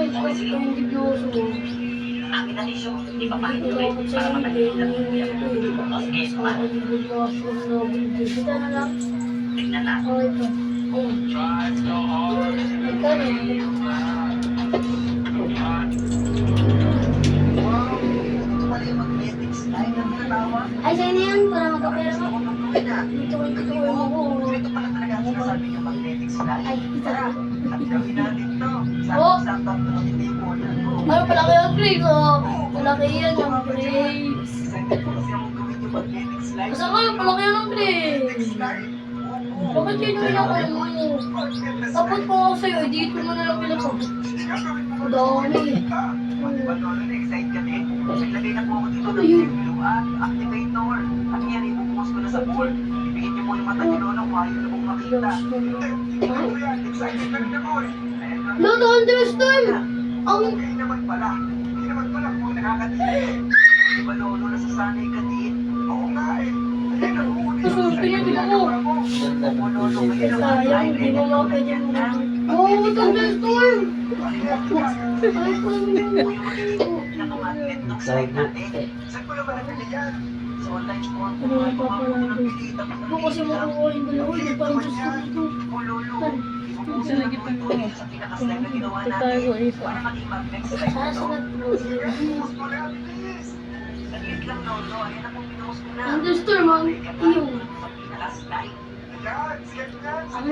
kahit hindi piyoso mo. Amin na isyo, hindi pa Hindi ko panuloy dapat para sa'yo, hindi makalimutan ko mo eh. yan. Sige, Sa akin, hindi ko washroom na hindi. Kita na lang. tignan natin. Oh, ito. Ayun. Magkano? Ay, sa'yo na yan, para magkapera mo. Dito ko mo ko. Ay, isa na. Oh! Ano pala kayo, Grace? Oh, malaki yan yung Grace. Basta kayo, palaki yan ng Grace. Bakit yun yung inaano mo? Tapos po ako sa'yo, dito mo na lang pinapag. Dami. Naglagay na po ako dito ng blue activator. At yan, ibubukas ko na sa board. Ibigin niyo po yung mata niyo ng wire na pong makita. Excited na rin ako eh. No, the understand! Ang... Hindi naman pala kung nakakatiin. Di ba lolo nasasanay ka din? Oo nga eh. Pinagin ako. Sayang, hindi mo mga pwede mo. Oh, the understand! Ay, po naman. Saan ko naman nabili yan? Sa online ko ang Ano nga pa pala ito? Ako kasi makukuha yung dalawa, hindi pa ang gusto dito. Sa pinakaslive na ginawa natin para maging mag-next slide Sana ito. sinag-close yun. Saglit lang lolo, ayan na po pinost ko na. Understand, ma'am. Iyo. Sa pinakaslide. Ano